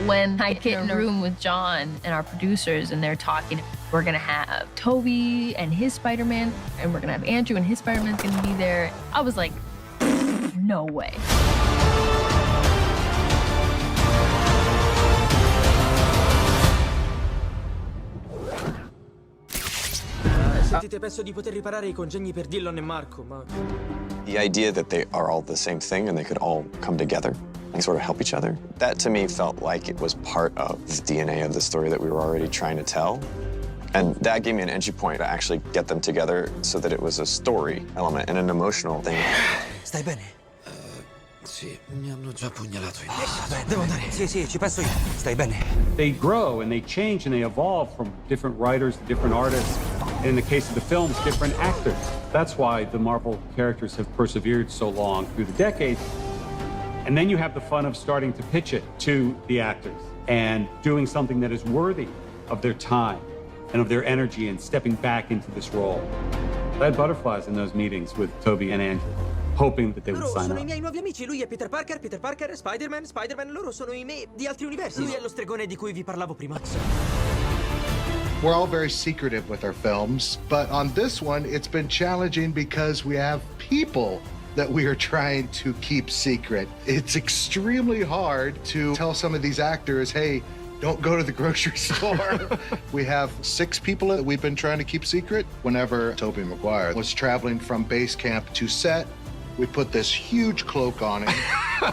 When I get in a room with John and our producers and they're talking, we're gonna have Toby and his Spider-Man, and we're gonna have Andrew and his Spider-Man's gonna be there. I was like, no way. Sentite, penso di poter riparare I congegni per Dillon e Marco, ma... The idea that they are all the same thing and they could all come together and sort of help each other, that to me felt like it was part of the DNA of the story that we were already trying to tell. And that gave me an entry point to actually get them together so that it was a story element and an emotional thing. Stai bene? Sì, mi hanno già pugnalato in Beh, devo andare. Sì, ci penso io. Stai bene? They grow and they change and they evolve from different writers to different artists. And in the case of the films, different actors. That's why the Marvel characters have persevered so long through the decades. And then you have the fun of starting to pitch it to the actors and doing something that is worthy of their time and of their energy and stepping back into this role. I had butterflies in those meetings with Toby and Andrew, hoping that they would sign sono up. I miei nuovi amici, lui è Peter Parker è Spider-Man, loro sono i me di altri universi. Lui è lo stregone di cui vi parlavo prima. We're all very secretive with our films, but on this one, it's been challenging because we have people that we are trying to keep secret. It's extremely hard to tell some of these actors, hey, don't go to the grocery store. We have 6 people that we've been trying to keep secret. Whenever Tobey Maguire was traveling from base camp to set, we put this huge cloak on him.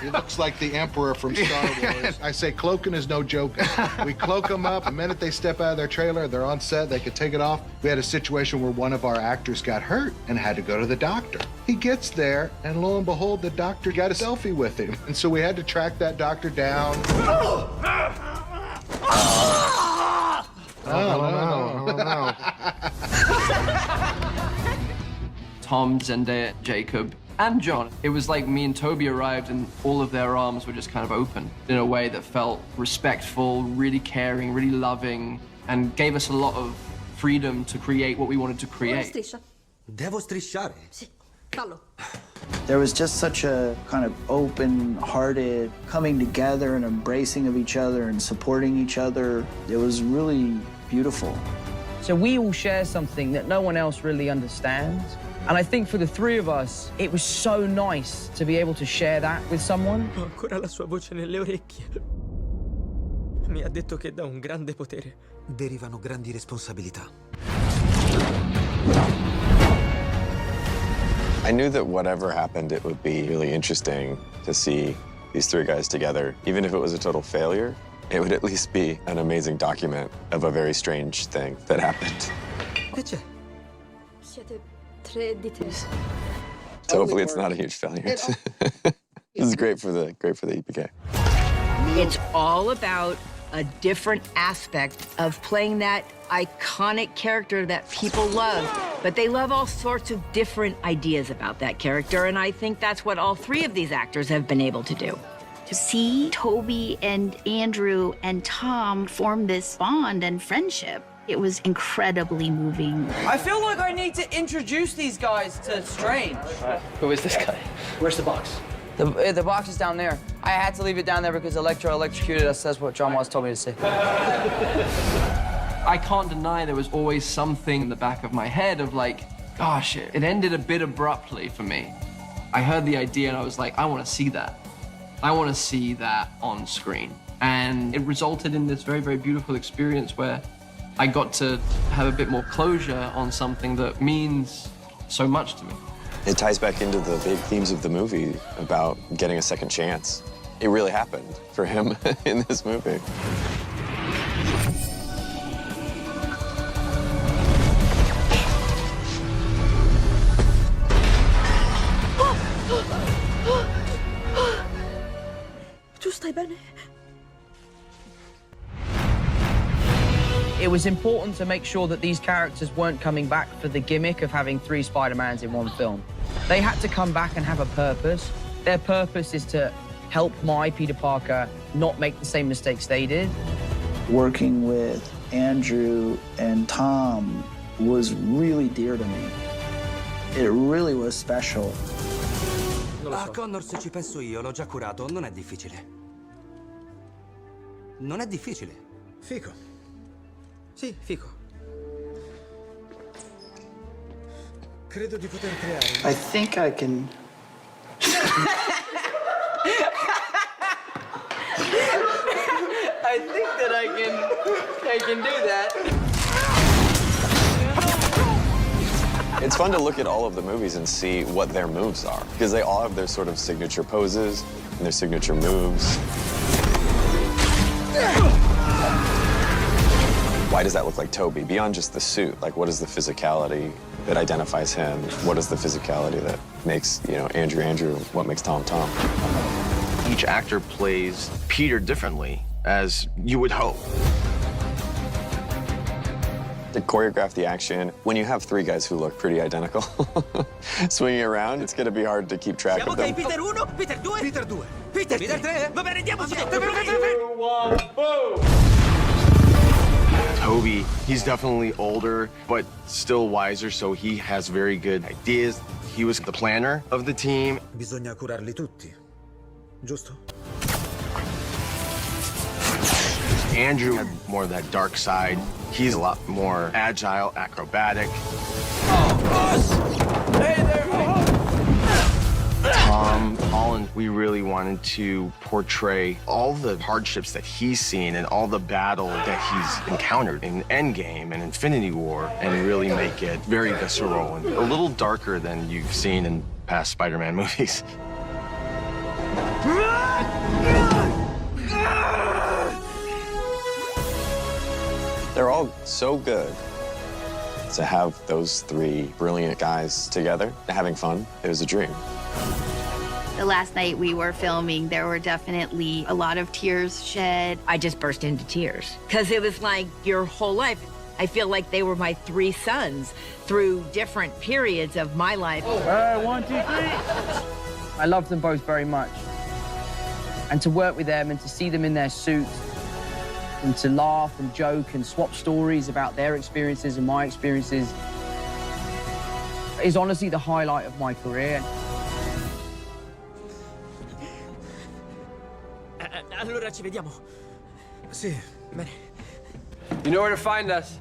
He looks like the Emperor from Star Wars. I say cloaking is no joke. We cloak them up. The minute they step out of their trailer, they're on set, they could take it off. We had a situation where one of our actors got hurt and had to go to the doctor. He gets there, and lo and behold, the doctor got a selfie with him. And so we had to track that doctor down. No. Tom, Zendaya, Jacob, and John. It was like me and Toby arrived and all of their arms were just kind of open in a way that felt respectful, really caring, really loving, and gave us a lot of freedom to create what we wanted to create. Devo strisciare? Sì, fallo. There was just such a kind of open-hearted coming together and embracing of each other and supporting each other. It was really beautiful. So we all share something that no one else really understands. And I think for the 3 of us, it was so nice to be able to share that with someone. Ho ancora la sua voce nelle orecchie. Mi ha detto che da un grande potere derivano grandi responsabilità. I knew that whatever happened, it would be really interesting to see these 3 guys together. Even if it was a total failure, it would at least be an amazing document of a very strange thing that happened. Che c'è? Siete 3 di te. So hopefully it's not a huge failure. This is great for the EPK. It's all about a different aspect of playing that iconic character that people love, but they love all sorts of different ideas about that character, and I think that's what all 3 of these actors have been able to do. To see Toby and Andrew and Tom form this bond and friendship, it was incredibly moving. I feel like I need to introduce these guys to Strange. Who is this guy? Where's the box? The box is down there. I had to leave it down there because Electro electrocuted us. That's what John Watts told me to say. I can't deny there was always something in the back of my head of like, gosh, it ended a bit abruptly for me. I heard the idea and I was like, I want to see that. I want to see that on screen. And it resulted in this very, very beautiful experience where I got to have a bit more closure on something that means so much to me. It ties back into the big themes of the movie about getting a second chance. It really happened for him in this movie. Tu stai bene? It was important to make sure that these characters weren't coming back for the gimmick of having 3 Spider-Mans in one film. They had to come back and have a purpose. Their purpose is to help my Peter Parker not make the same mistakes they did. Working with Andrew and Tom was really dear to me. It really was special. A Connor, se ci penso io, l'ho già curato, non è difficile. Non è difficile. Fico. Sì, fico. Credo di poter creare. I think I can. I think that I can do that. It's fun to look at all of the movies and see what their moves are, because they all have their sort of signature poses and their signature moves. Why does that look like Toby? Beyond just the suit, like what is the physicality that identifies him? What is the physicality that makes, Andrew, what makes Tom Tom? Each actor plays Peter differently, as you would hope. To choreograph the action, when you have three guys who look pretty identical swinging around, it's going to be hard to keep track Siamo of them. ok, Peter 1, Peter 2, Peter 2. Peter 3. Va bene, andiamoci dentro. Toby, he's definitely older, but still wiser, so he has very good ideas. He was the planner of the team. Bisogna curarli tutti, giusto? Andrew had more of that dark side. He's a lot more agile, acrobatic. Hey there! Tom Holland, we really wanted to portray all the hardships that he's seen and all the battle that he's encountered in Endgame and Infinity War and really make it very visceral and a little darker than you've seen in past Spider-Man movies. They're all so good. To have those three brilliant guys together, having fun, it was a dream. The last night we were filming, there were definitely a lot of tears shed. I just burst into tears because it was like your whole life. I feel like they were my three sons through different periods of my life. All right, 1, 2, 3. I love them both very much. And to work with them and to see them in their suits and to laugh and joke and swap stories about their experiences and my experiences is honestly the highlight of my career. Allora ci vediamo. Sì, bene. You know where to find us.